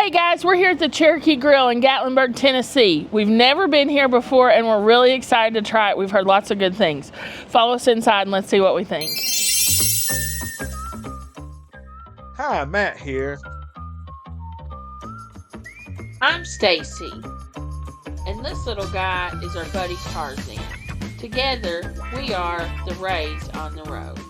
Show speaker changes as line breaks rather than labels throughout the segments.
Hey guys, we're here at the Cherokee Grill in Gatlinburg, Tennessee. We've never been here before and we're really excited to try it. We've heard lots of good things. Follow us inside and let's see what we think.
Hi, Matt here.
I'm Stacy, and this little guy is our buddy Tarzan. Together, we are the Rays on the road.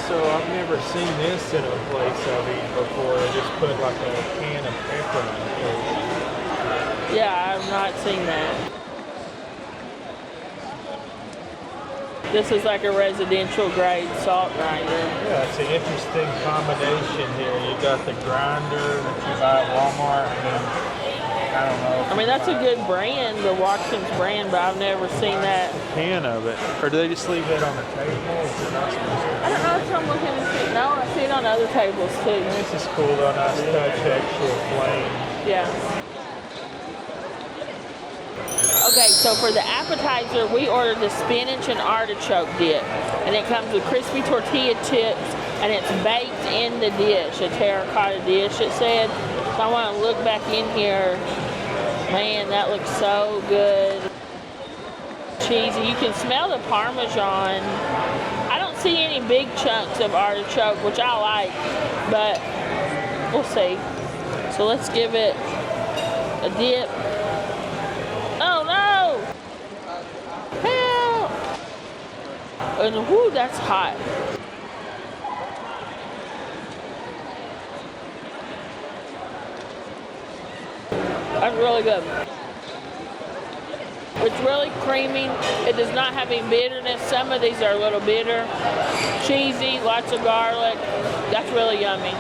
So I've never seen this in a place I've eaten before. They just put like a can of pepper in it.
Yeah, I've not seen that. This is like a residential grade salt grinder.
Yeah, it's an interesting combination here. You got the grinder that you buy at Walmart, and then, I don't know.
I mean, that's a good brand, the Watkins brand, but I've never seen that.
Can of it. Or do they just leave that on the table? Or is it not supposed to?
I don't know if I'm looking to see. No, I see it on other tables too.
This is cool though, nice touch, actual flame.
Yeah. Okay, so for the appetizer, we ordered the spinach and artichoke dip. And it comes with crispy tortilla chips, and it's baked in the dish, a terracotta dish, it said. So I want to look back in here. Man, that looks so good. Cheesy. You can smell the Parmesan. I don't see any big chunks of artichoke, which I like, but we'll see. So let's give it a dip. Oh no! Help! And whoo, that's hot. That's really good. It's really creamy. It does not have any bitterness. Some of these are a little bitter. Cheesy, lots of garlic. That's really yummy.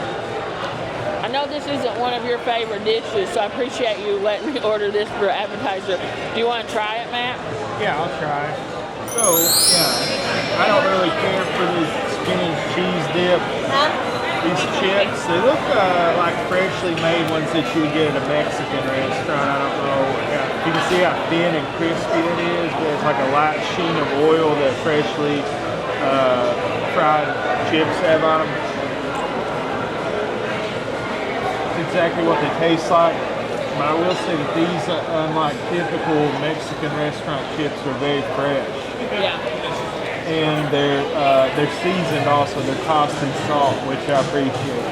I know this isn't one of your favorite dishes, so I appreciate you letting me order this for appetizer. Do you want to try it, Matt?
Yeah, I'll try. So, yeah, I don't really care for the spinach cheese dip. These chips, they look like freshly made ones that you would get at a Mexican restaurant. I don't know. You can see how thin and crispy it is. There's like a light sheen of oil that freshly fried chips have on them. It's exactly what they taste like. But I will say that these, unlike typical Mexican restaurant chips, are very fresh.
Yeah.
And they're seasoned also. They're tossed in salt, which I appreciate.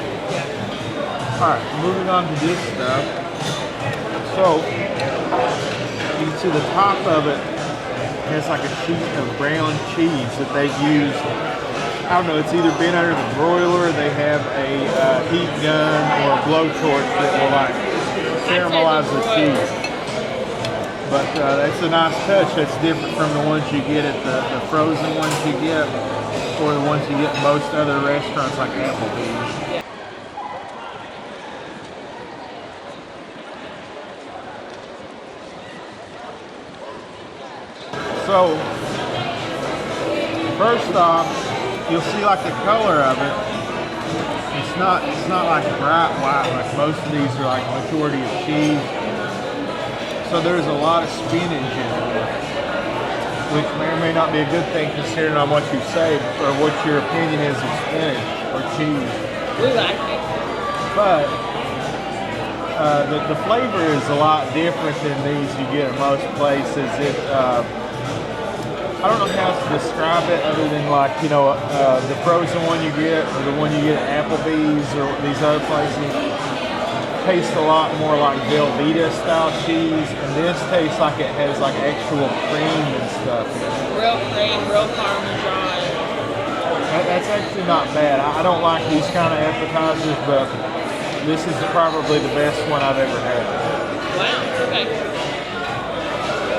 All right, moving on to this stuff. So you can see the top of it has like a sheet of brown cheese that they've used. I don't know. It's either been under the broiler, or they have a heat gun or a blowtorch that will like caramelize the cheese. But that's a nice touch. That's different from the ones you get at the frozen ones you get, or the ones you get in most other restaurants like Applebee's. So, first off, you'll see like the color of it. It's not like bright white like most of these are like majority of cheese. So there's a lot of spinach in it, which may or may not be a good thing considering on what you say or what your opinion is of spinach or cheese.
We like it.
But the flavor is a lot different than these you get in most places. I don't know how else to describe it other than like, you know, the frozen one you get or the one you get at Applebee's or these other places tastes a lot more like Velveeta style cheese, and this tastes like it has like actual cream and stuff.
Real cream, real Parmesan.
That's actually not bad. I don't like these kind of appetizers, but this is probably the best one I've ever had.
Wow, okay.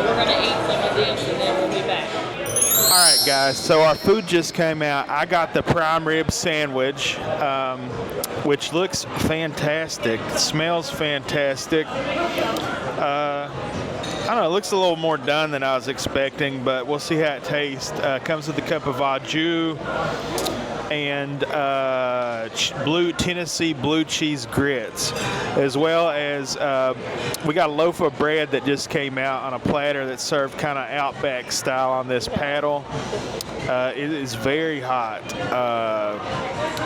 We're going to eat some of this and then we'll be back.
All right, guys, so our food just came out. I got the prime rib sandwich, which looks fantastic. Smells fantastic. I don't know, it looks a little more done than I was expecting, but we'll see how it tastes. Comes with a cup of au jus and Tennessee blue cheese grits, as well as we got a loaf of bread that just came out on a platter that's served kind of Outback style on this paddle. It is very hot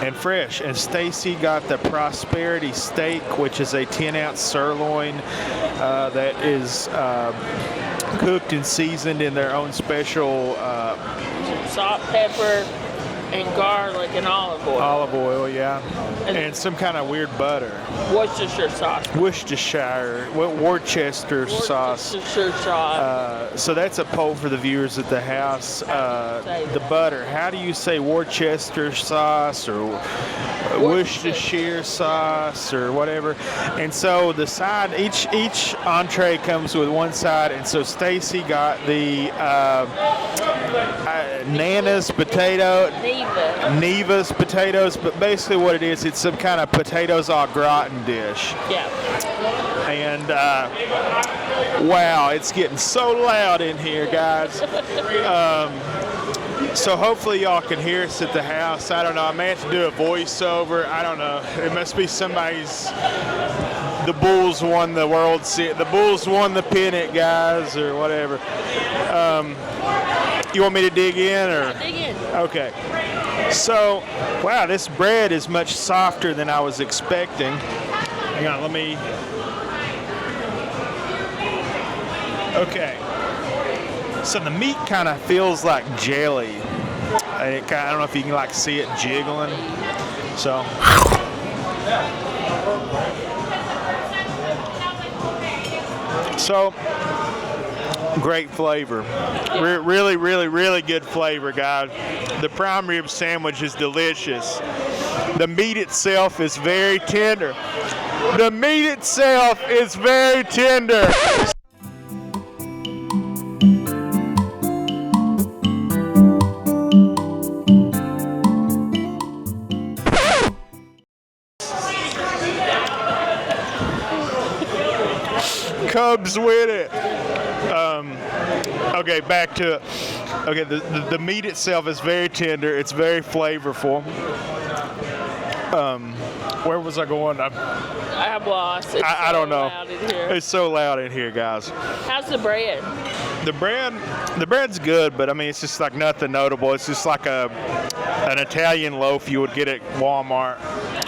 and fresh. And Stacy got the Prosperity steak, which is a 10-ounce sirloin that is cooked and seasoned in their own special
Salt, pepper, and garlic and olive oil.
Olive oil, yeah. And some kind of weird butter.
Worcestershire sauce.
Worcestershire sauce.
Worcestershire sauce.
So that's a poll for the viewers at the house. The butter. How do you say Worcester sauce or Worcestershire sauce or whatever? And so the side, each entree comes with one side. And so Stacy got the Nana's potato. Neva's potatoes, but basically what it is, it's some kind of potatoes au gratin dish.
Yeah.
And wow, it's getting so loud in here, guys. So hopefully y'all can hear us at the house. I don't know, I may have to do a voiceover. I don't know. It must be somebody's. The Bulls won the World Series. The Bulls won the pennant, guys, or whatever. You want me to dig in, or?
Dig in.
Okay. So, wow, this bread is much softer than I was expecting. Hang on, let me. Okay. So the meat kind of feels like jelly. I don't know if you can like see it jiggling. So. So, great flavor. Really, really, really good flavor, guys. The prime rib sandwich is delicious. The meat itself is very tender. The meat itself is very tender. Cubs win it. Okay, back to it. Okay, the meat itself is very tender. It's very flavorful. Where was I going?
I'm lost. It's
I don't know.
Loud in here.
It's so loud in here, guys.
How's the bread?
The bread's good, but I mean, it's just like nothing notable. It's just like an Italian loaf you would get at Walmart,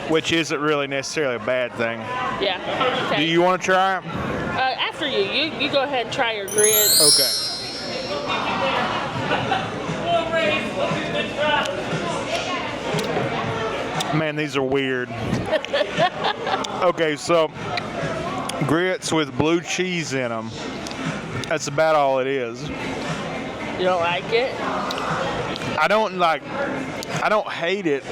which isn't really necessarily a bad thing.
Yeah. Okay.
Do you want to try it?
After you go ahead and try your grits.
Okay. Man, these are weird. Okay, so grits with blue cheese in them. That's about all it is.
You don't like it?
I don't hate it,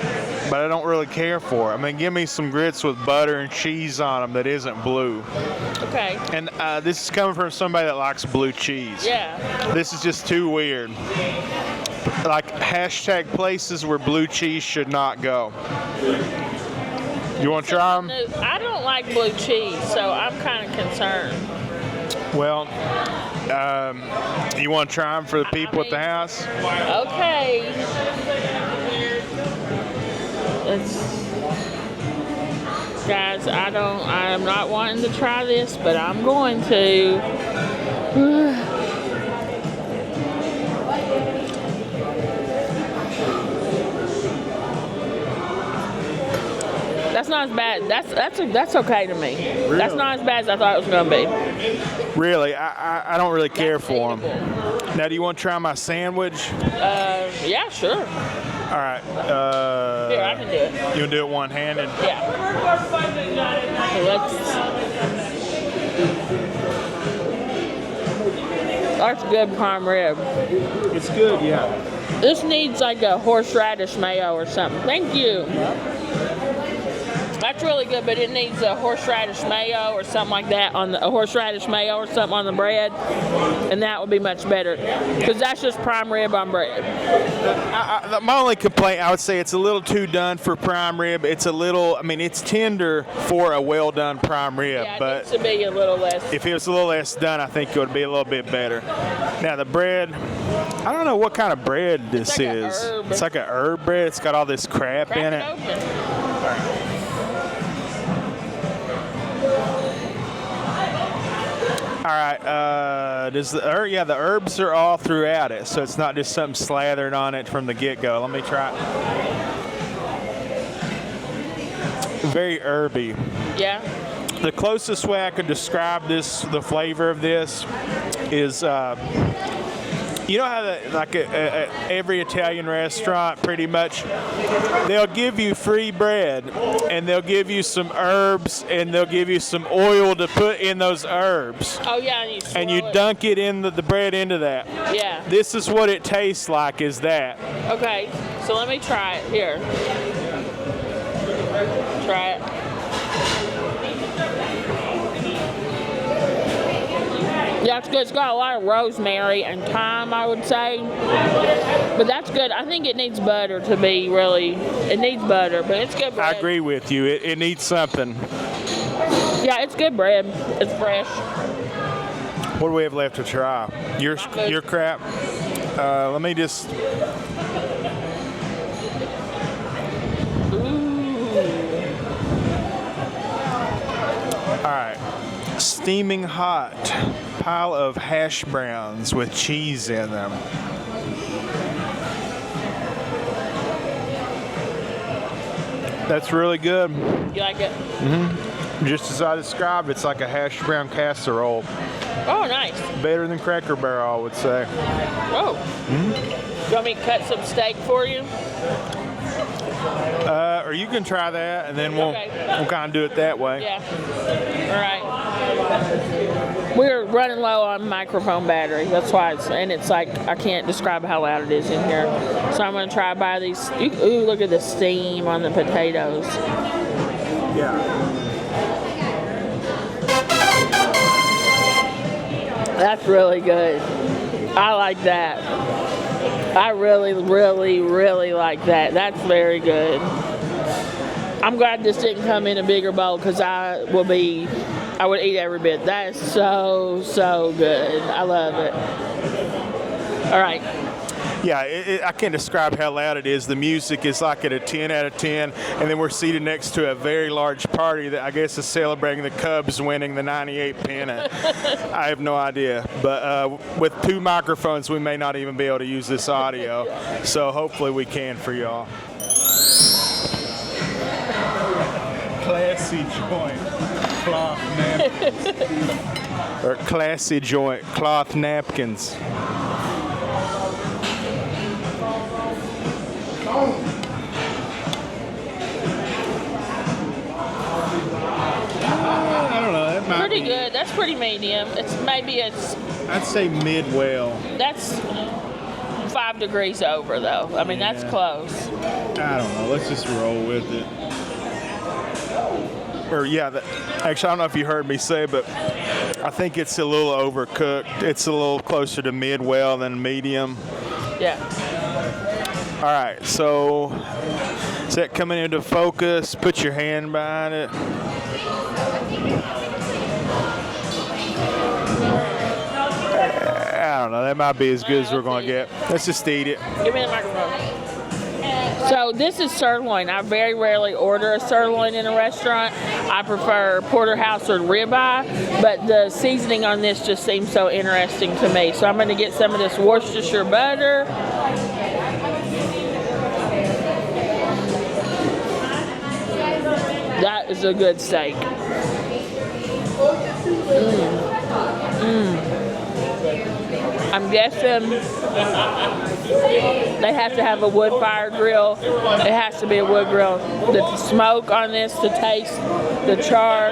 but I don't really care for it. I mean, give me some grits with butter and cheese on them that isn't blue.
Okay.
And this is coming from somebody that likes blue cheese.
Yeah.
This is just too weird. Like hashtag places where blue cheese should not go. You want to try them?
I don't like blue cheese, so I'm kind of concerned.
Well, you want to try them for the people at the house?
Okay. Guys, I'm not wanting to try this, but I'm going to. That's not as bad. That's okay to me.
Really?
That's not as bad as I thought it was going to be.
Really? I don't really care for them. Now, do you want to try my sandwich?
Yeah, sure.
All right.
Here, I can do it.
You want to do it one-handed?
Yeah. That's good prime rib.
It's good, yeah.
This needs like a horseradish mayo or something. Thank you. That's really good, but it needs a horseradish mayo or something like that on the horseradish mayo or something on the bread, and that would be much better because that's just prime rib on bread.
My only complaint, I would say, it's a little too done for prime rib. It's a little, I mean, it's tender for a well done prime rib,
Yeah, it
but
needs to be a little less.
if it was a little less done, I think it would be a little bit better. Now the bread, I don't know what kind of bread this
like
is.
a herb.
It's like a herb bread. It's got all this crap
Crack
in
it
it.
open.
All right. The herbs are all throughout it, so it's not just something slathered on it from the get-go. Let me try it. Very herby.
Yeah.
The closest way I could describe the flavor of this is, you know how every Italian restaurant, pretty much, they'll give you free bread, and they'll give you some herbs, and they'll give you some oil to put in those herbs.
Oh yeah,
And you dunk it in the bread into that.
Yeah.
This is what it tastes like, is that.
Okay, so let me try it here. Try it. Yeah, it's good. It's got a lot of rosemary and thyme, I would say. But that's good. I think it needs butter to be really. It needs butter, but it's good bread.
I agree with you. It needs something.
Yeah, it's good bread. It's fresh.
What do we have left to try? Your crap? Let me just. All right. Steaming hot pile of hash browns with cheese in them. That's really good.
You like it?
Mm-hmm. Just as I described, it's like a hash brown casserole.
Oh, nice.
Better than Cracker Barrel, I would say.
Oh. Mm-hmm. You want me to cut some steak for you?
Or you can try that, and then we'll kind of do it that way.
Yeah. All right. We're running low on microphone battery. That's why it's like I can't describe how loud it is in here. So I'm going to try to buy these. Ooh, look at the steam on the potatoes.
Yeah.
That's really good. I like that. I really, really, really like that. That's very good. I'm glad this didn't come in a bigger bowl because I would eat every bit. That is so, so good. I love it. All right.
Yeah, I can't describe how loud it is. The music is like at a 10 out of 10, and then we're seated next to a very large party that I guess is celebrating the Cubs winning the 98 pennant. I have no idea. But with two microphones, we may not even be able to use this audio. So hopefully we can for y'all. Classy joint, cloth napkins. Or classy joint, cloth napkins. I don't know. That might
Pretty good. That's pretty medium. I'd say
mid well.
That's 5 degrees over, though. I mean, that's close.
I don't know. Let's just roll with it. Or actually, I don't know if you heard me say, but I think it's a little overcooked. It's a little closer to mid-well than medium.
Yeah.
All right, so is that coming into focus? Put your hand behind it. I don't know. That might be as good as we're going to get. Let's just eat it.
Give me the microphone. So this is sirloin. I very rarely order a sirloin in a restaurant. I prefer porterhouse or ribeye, but the seasoning on this just seems so interesting to me. So I'm going to get some of this Worcestershire butter. That is a good steak. I'm guessing they have to have a wood fire grill. It has to be a wood grill. The smoke on this, the taste, the char,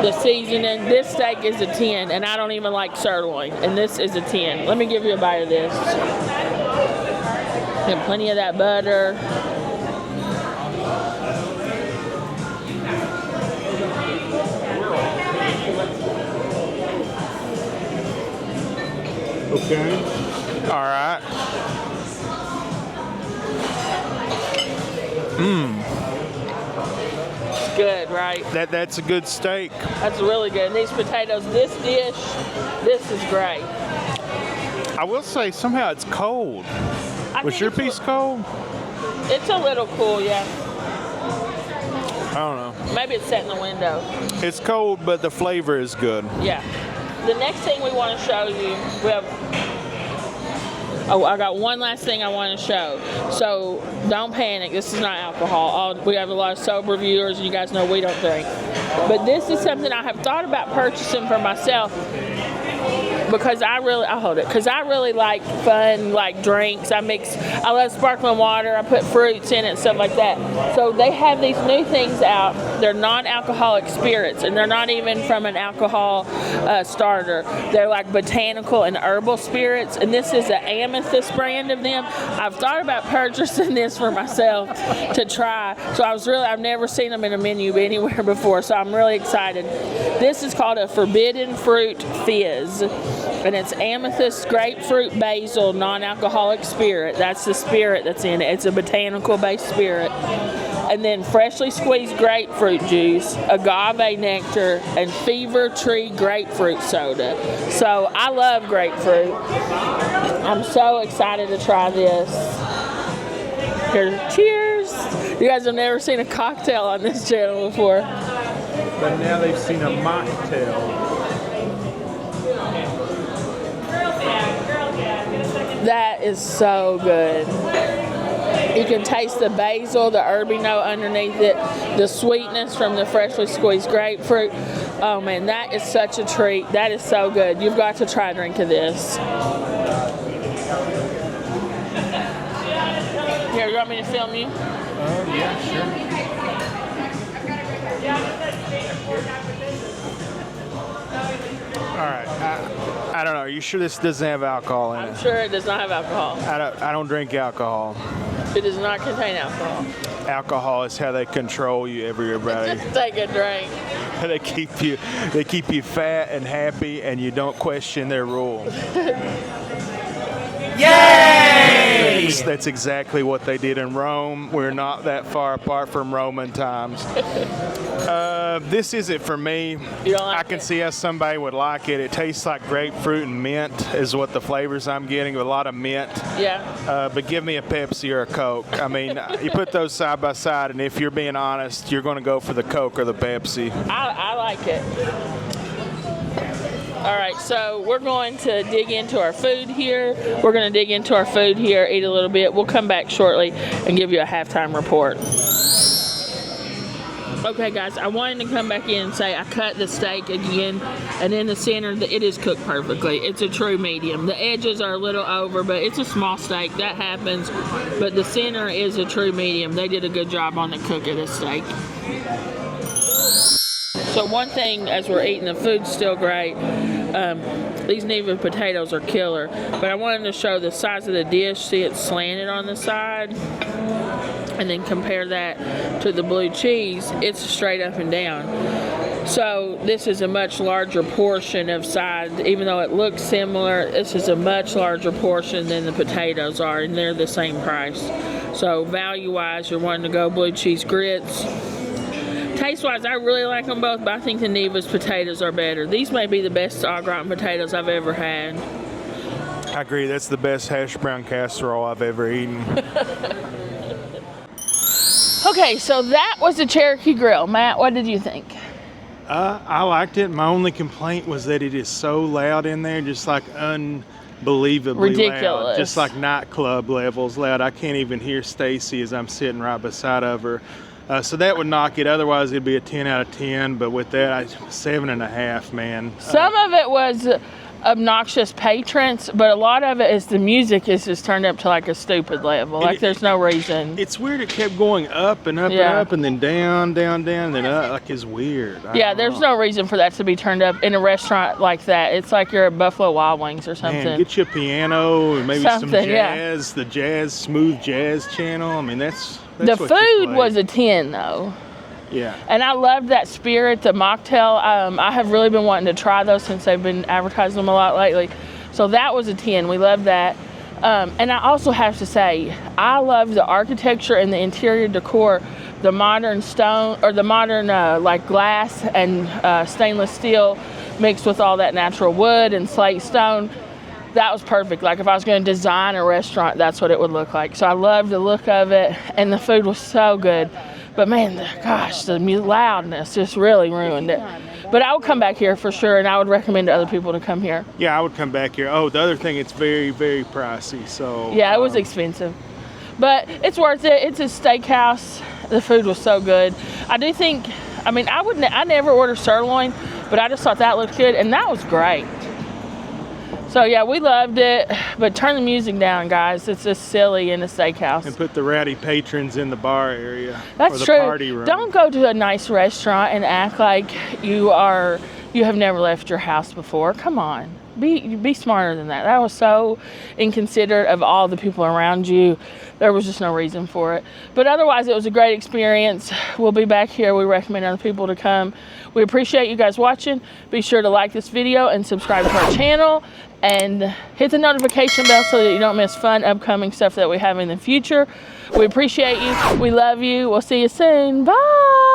the seasoning. This steak is a 10, and I don't even like sirloin, and this is a 10. Let me give you a bite of this. And plenty of that butter.
Okay. All right.
It's good, right?
That's a good steak.
That's really good. And these potatoes, this dish, this is great.
I will say somehow it's cold. Was your piece cold?
It's a little cool, yeah.
I don't know.
Maybe it's set in the window.
It's cold, but the flavor is good.
Yeah. The next thing we want to show you, I got one last thing I want to show. So don't panic. This is not alcohol. We have a lot of sober viewers, and you guys know we don't drink. But this is something I have thought about purchasing for myself because I really like fun, like drinks. I love sparkling water. I put fruits in it and stuff like that. So they have these new things out. They're non-alcoholic spirits, and they're not even from an alcohol starter. They're like botanical and herbal spirits, and this is an Amethyst brand of them. I've thought about purchasing this for myself to try. So I've never seen them in a menu anywhere before, so I'm really excited. This is called a Forbidden Fruit Fizz. And it's amethyst, grapefruit, basil, non-alcoholic spirit. That's the spirit that's in it. It's a botanical-based spirit. And then freshly squeezed grapefruit juice, agave nectar, and fever tree grapefruit soda. So I love grapefruit. I'm so excited to try this. Here, cheers! You guys have never seen a cocktail on this channel before.
But now they've seen a mocktail.
That is so good. You can taste the basil, the herby note underneath it, the sweetness from the freshly squeezed grapefruit. Oh man, that is such a treat. That is so good. You've got to try a drink of this. Here, you want me to film you?
Yeah, sure. All right. I don't know. Are you sure this doesn't have alcohol in it?
I'm sure it does not have alcohol.
I don't drink alcohol.
It does not contain alcohol.
Alcohol is how they control you, everybody.
Just take a drink.
They keep you fat and happy, and you don't question their rules. Yay! That's exactly what they did in Rome. We're not that far apart from Roman times. This isn't for me.
You don't like
I can
it?
see how somebody would like it. It tastes like grapefruit and mint is what the flavors I'm getting, with a lot of mint.
Yeah.
But give me a Pepsi or a Coke. I mean, you put those side by side, and if you're being honest, you're going to go for the Coke or the Pepsi.
I like it. All right, so we're going to dig into our food here. Eat a little bit. We'll come back shortly and give you a halftime report. Okay, guys, I wanted to come back in and say I cut the steak again, and in the center, it is cooked perfectly. It's a true medium. The edges are a little over, but it's a small steak. That happens, but the center is a true medium. They did a good job on the cook of this steak. So one thing, as we're eating, the food's still great. These Neva potatoes are killer. But I wanted to show the size of the dish. See, it's slanted on the side. And then compare that to the blue cheese. It's straight up and down. So this is a much larger portion of size. Even though it looks similar, this is a much larger portion than the potatoes are, and they're the same price. So value-wise, you're wanting to go blue cheese grits. Taste-wise, I really like them both, but I think the Neva's potatoes are better. These may be the best au gratin potatoes I've ever had.
I agree. That's the best hash brown casserole I've ever eaten.
Okay, so that was the Cherokee Grill. Matt, what did you think?
I liked it. My only complaint was that it is so loud in there, just like unbelievably
Ridiculous.
loud. Just like nightclub levels loud. I can't even hear Stacy as I'm sitting right beside of her. So that would knock it. Otherwise, it'd be a 10 out of 10. But with that, 7.5, man.
Some of it was obnoxious patrons, but a lot of it is the music is just turned up to like a stupid level. Like there's no reason.
It's weird. It kept going up and up and up, and then down, down, down, and then up. Like it's weird.
Yeah, there's no reason for that to be turned up in a restaurant like that. It's like you're at Buffalo Wild Wings or something.
Man, get you a piano and maybe some jazz.
Yeah.
The smooth jazz channel. I mean, that's
the food was a 10 though.
Yeah.
And I loved that Spirit, the mocktail. I have really been wanting to try those since they've been advertising them a lot lately. So that was a 10. We loved that. And I also have to say, I love the architecture and the interior decor, the modern stone, or the modern like glass and stainless steel mixed with all that natural wood and slate stone. That was perfect. Like if I was going to design a restaurant, that's what it would look like. So I loved the look of it, and the food was so good. But man, gosh, the loudness just really ruined it. But I would come back here for sure, and I would recommend to other people to come here.
Yeah, I would come back here. Oh, the other thing, it's very, very pricey. So
yeah, it was expensive, but it's worth it. It's a steakhouse. The food was so good. I do think, I mean, I never order sirloin, but I just thought that looked good, and that was great. So yeah, we loved it, but turn the music down, guys. It's just silly in a steakhouse.
And put the rowdy patrons in the bar area.
That's
or the
true.
Party room.
Don't go to a nice restaurant and act like you have never left your house before. Come on, be smarter than that. That was so inconsiderate of all the people around you. There was just no reason for it. But otherwise, it was a great experience. We'll be back here. We recommend other people to come. We appreciate you guys watching. Be sure to like this video and subscribe to our channel. And hit the notification bell so that you don't miss fun upcoming stuff that we have in the future. We appreciate you. We love you. We'll see you soon. Bye.